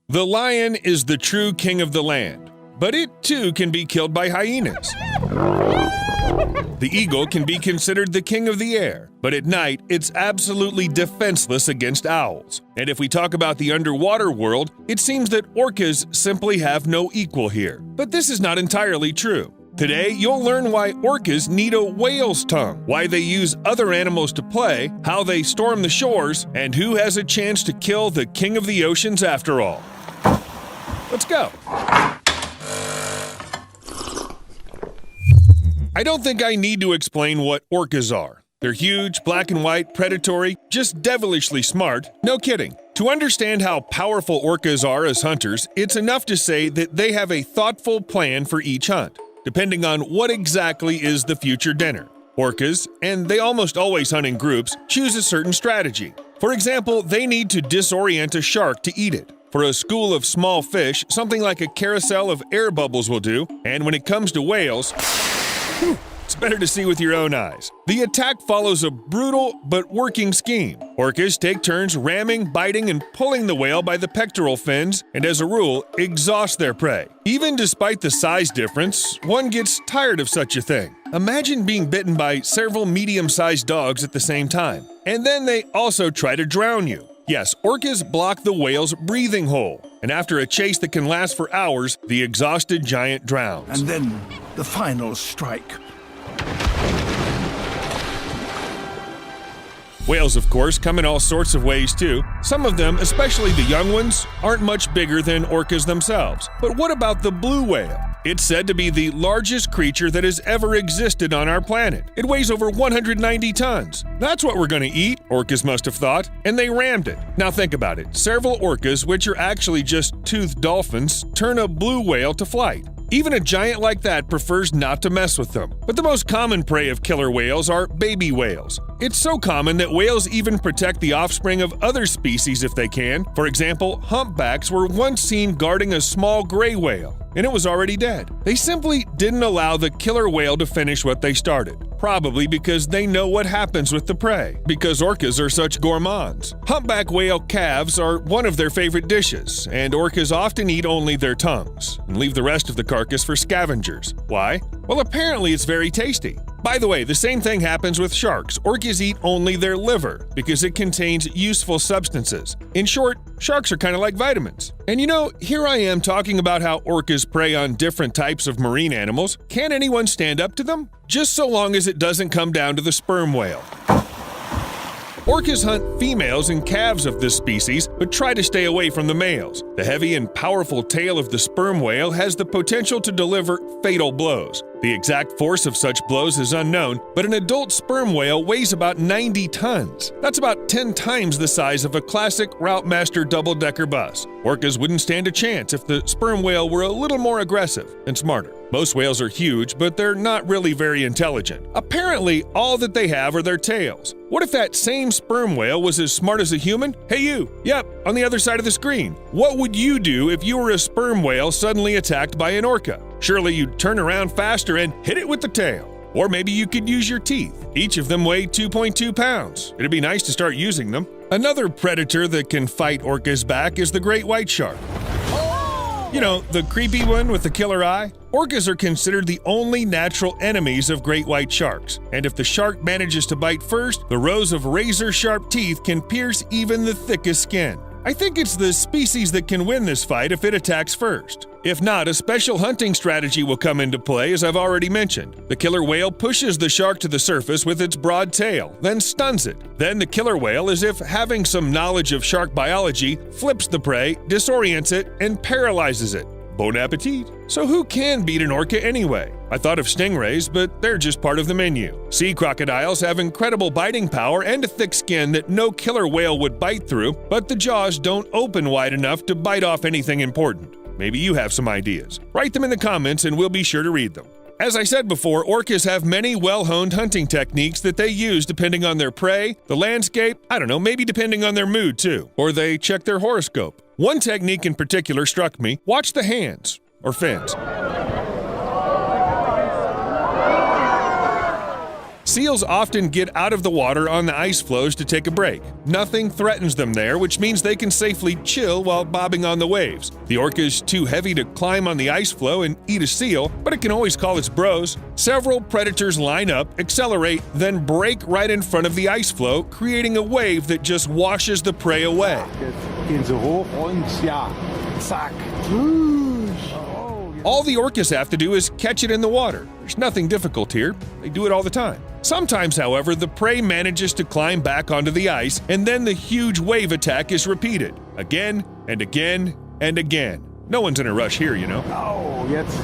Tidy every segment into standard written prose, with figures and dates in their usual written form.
The lion is the true king of the land, but it too can be killed by hyenas. The eagle can be considered the king of the air, but at night it's absolutely defenseless against owls. And if we talk about the underwater world, it seems that orcas simply have no equal here. But this is not entirely true. Today, you'll learn why orcas need a whale's tongue, why they use other animals to play, how they storm the shores, and who has a chance to kill the king of the oceans after all. Let's go. I don't think I need to explain what orcas are. They're huge, black and white, predatory, just devilishly smart. No kidding. To understand how powerful orcas are as hunters, it's enough to say that they have a thoughtful plan for each hunt, depending on what exactly is the future dinner. Orcas, and they almost always hunt in groups, choose a certain strategy. For example, they need to disorient a shark to eat it. For a school of small fish, something like a carousel of air bubbles will do, and when it comes to whales, it's better to see with your own eyes. The attack follows a brutal but working scheme. Orcas take turns ramming, biting, and pulling the whale by the pectoral fins, and as a rule, exhaust their prey. Even despite the size difference, one gets tired of such a thing. Imagine being bitten by several medium-sized dogs at the same time, and then they also try to drown you. Yes, orcas block the whale's breathing hole, and after a chase that can last for hours, the exhausted giant drowns. And then the final strike. Whales, of course, come in all sorts of ways too. Some of them, especially the young ones, aren't much bigger than orcas themselves. But what about the blue whale? It's said to be the largest creature that has ever existed on our planet. It weighs over 190 tons. That's what we're going to eat, orcas must have thought, and they rammed it. Now think about it. Several orcas, which are actually just toothed dolphins, turn a blue whale to flight. Even a giant like that prefers not to mess with them. But the most common prey of killer whales are baby whales. It's so common that whales even protect the offspring of other species if they can. For example, humpbacks were once seen guarding a small gray whale, and it was already dead. They simply didn't allow the killer whale to finish what they started. Probably because they know what happens with the prey, because orcas are such gourmands. Humpback whale calves are one of their favorite dishes, and orcas often eat only their tongues and leave the rest of the carcass for scavengers. Why? Well, apparently it's very tasty. By the way, the same thing happens with sharks. Orcas eat only their liver because it contains useful substances. In short, sharks are kind of like vitamins. And you know, here I am talking about how orcas prey on different types of marine animals. Can anyone stand up to them? Just so long as it doesn't come down to the sperm whale. Orcas hunt females and calves of this species, but try to stay away from the males. The heavy and powerful tail of the sperm whale has the potential to deliver fatal blows. The exact force of such blows is unknown, but an adult sperm whale weighs about 90 tons. That's about 10 times the size of a classic Routemaster double-decker bus. Orcas wouldn't stand a chance if the sperm whale were a little more aggressive and smarter. Most whales are huge, but they're not really very intelligent. Apparently, all that they have are their tails. What if that same sperm whale was as smart as a human? Hey you! Yep, on the other side of the screen. What would you do if you were a sperm whale suddenly attacked by an orca? Surely you'd turn around faster and hit it with the tail. Or maybe you could use your teeth. Each of them weigh 2.2 pounds. It'd be nice to start using them. Another predator that can fight orcas back is the great white shark. You know, the creepy one with the killer eye? Orcas are considered the only natural enemies of great white sharks. And if the shark manages to bite first, the rows of razor-sharp teeth can pierce even the thickest skin. I think it's the species that can win this fight if it attacks first. If not, a special hunting strategy will come into play, as I've already mentioned. The killer whale pushes the shark to the surface with its broad tail, then stuns it. Then the killer whale, as if having some knowledge of shark biology, flips the prey, disorients it, and paralyzes it. Bon appetit! So who can beat an orca anyway? I thought of stingrays, but they're just part of the menu. Sea crocodiles have incredible biting power and a thick skin that no killer whale would bite through, but the jaws don't open wide enough to bite off anything important. Maybe you have some ideas. Write them in the comments and we'll be sure to read them. As I said before, orcas have many well-honed hunting techniques that they use depending on their prey, the landscape, maybe depending on their mood too. Or they check their horoscope. One technique in particular struck me. Watch the hands, or fins. Seals often get out of the water on the ice floes to take a break. Nothing threatens them there, which means they can safely chill while bobbing on the waves. The orca is too heavy to climb on the ice floe and eat a seal, but it can always call its bros. Several predators line up, accelerate, then break right in front of the ice floe, creating a wave that just washes the prey away. Jetzt gehen sie hoch und ja, zack. All the orcas have to do is catch it in the water. There's nothing difficult here. They do it all the time. Sometimes, however, the prey manages to climb back onto the ice, and then the huge wave attack is repeated. Again and again and again. No one's in a rush here, you know. Oh, jetzt.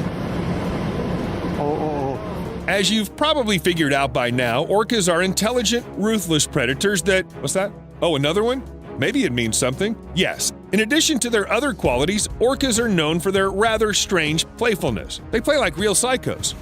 Oh. As you've probably figured out by now, orcas are intelligent, ruthless predators that… What's that? Oh, another one? Maybe it means something. Yes. In addition to their other qualities, orcas are known for their rather strange playfulness. They play like real psychos.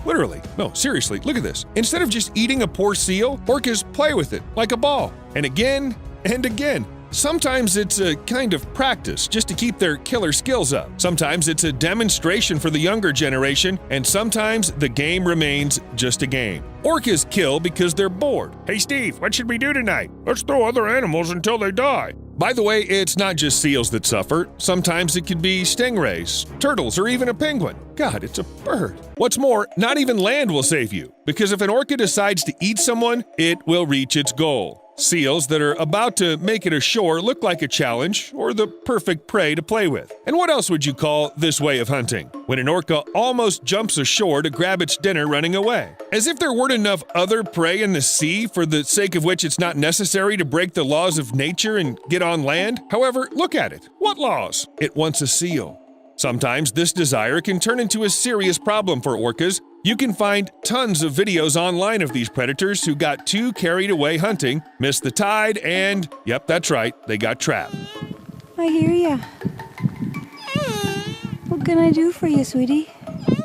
Literally. No, seriously, look at this. Instead of just eating a poor seal, orcas play with it like a ball. And again and again. Sometimes it's a kind of practice just to keep their killer skills up. Sometimes it's a demonstration for the younger generation, and sometimes the game remains just a game. Orcas kill because they're bored. Hey Steve, what should we do tonight? Let's throw other animals until they die. By the way, it's not just seals that suffer. Sometimes it could be stingrays, turtles, or even a penguin. God, it's a bird. What's more, not even land will save you, because if an orca decides to eat someone, it will reach its goal. Seals that are about to make it ashore look like a challenge or the perfect prey to play with. And what else would you call this way of hunting? When an orca almost jumps ashore to grab its dinner running away. As if there weren't enough other prey in the sea for the sake of which it's not necessary to break the laws of nature and get on land. However, look at it. What laws? It wants a seal. Sometimes this desire can turn into a serious problem for orcas. You can find tons of videos online of these predators who got too carried away hunting, missed the tide, and, yep, that's right, they got trapped. I hear ya. What can I do for you, sweetie?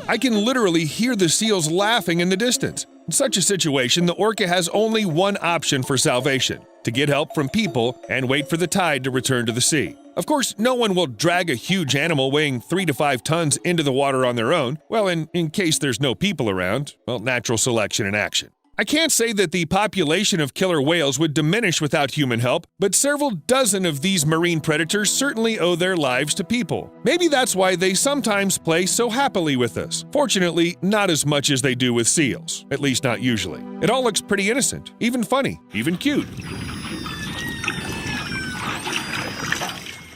I can literally hear the seals laughing in the distance. In such a situation, the orca has only one option for salvation: to get help from people and wait for the tide to return to the sea. Of course, no one will drag a huge animal weighing 3 to 5 tons into the water on their own. Well, in case there's no people around, well, natural selection in action. I can't say that the population of killer whales would diminish without human help, but several dozen of these marine predators certainly owe their lives to people. Maybe that's why they sometimes play so happily with us. Fortunately, not as much as they do with seals, at least not usually. It all looks pretty innocent, even funny, even cute.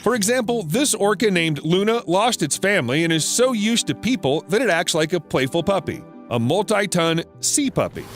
For example, this orca named Luna lost its family and is so used to people that it acts like a playful puppy, a multi-ton sea puppy.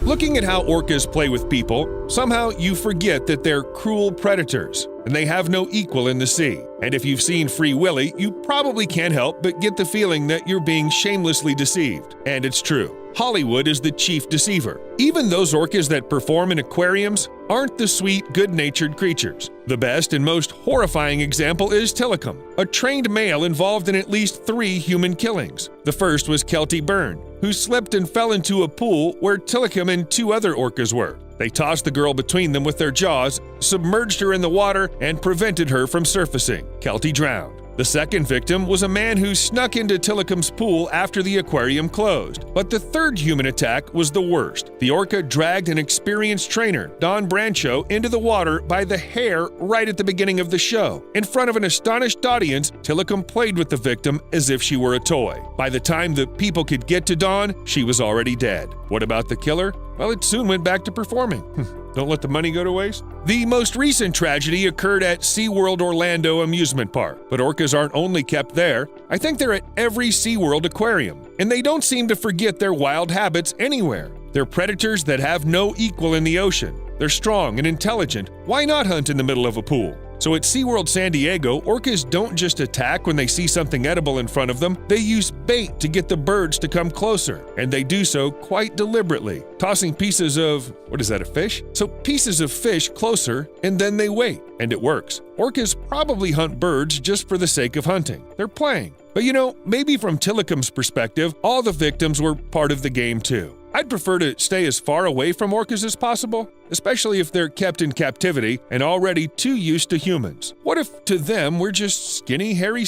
Looking at how orcas play with people, somehow you forget that they're cruel predators, and they have no equal in the sea. And if you've seen Free Willy, you probably can't help but get the feeling that you're being shamelessly deceived. And it's true. Hollywood is the chief deceiver. Even those orcas that perform in aquariums aren't the sweet, good-natured creatures. The best and most horrifying example is Tilikum, a trained male involved in at least 3 human killings. The first was Kelty Byrne, who slipped and fell into a pool where Tilikum and 2 other orcas were. They tossed the girl between them with their jaws, submerged her in the water, and prevented her from surfacing. Kelty drowned. The second victim was a man who snuck into Tilikum's pool after the aquarium closed. But the third human attack was the worst. The orca dragged an experienced trainer, Don Brancho, into the water by the hair right at the beginning of the show. In front of an astonished audience, Tilikum played with the victim as if she were a toy. By the time the people could get to Dawn, she was already dead. What about the killer? Well, it soon went back to performing. Don't let the money go to waste. The most recent tragedy occurred at SeaWorld Orlando amusement park, but orcas aren't only kept there. I think they're at every SeaWorld aquarium, and they don't seem to forget their wild habits anywhere. They're predators that have no equal in the ocean. They're strong and intelligent. Why not hunt in the middle of a pool? So at SeaWorld San Diego, orcas don't just attack when they see something edible in front of them. They use bait to get the birds to come closer, and they do so quite deliberately, tossing pieces of, what is that, a fish? So pieces of fish closer, and then they wait, and it works. Orcas probably hunt birds just for the sake of hunting. They're playing. But you know, maybe from Tilikum's perspective, all the victims were part of the game too. I'd prefer to stay as far away from orcas as possible, especially if they're kept in captivity and already too used to humans. What if to them we're just skinny, hairy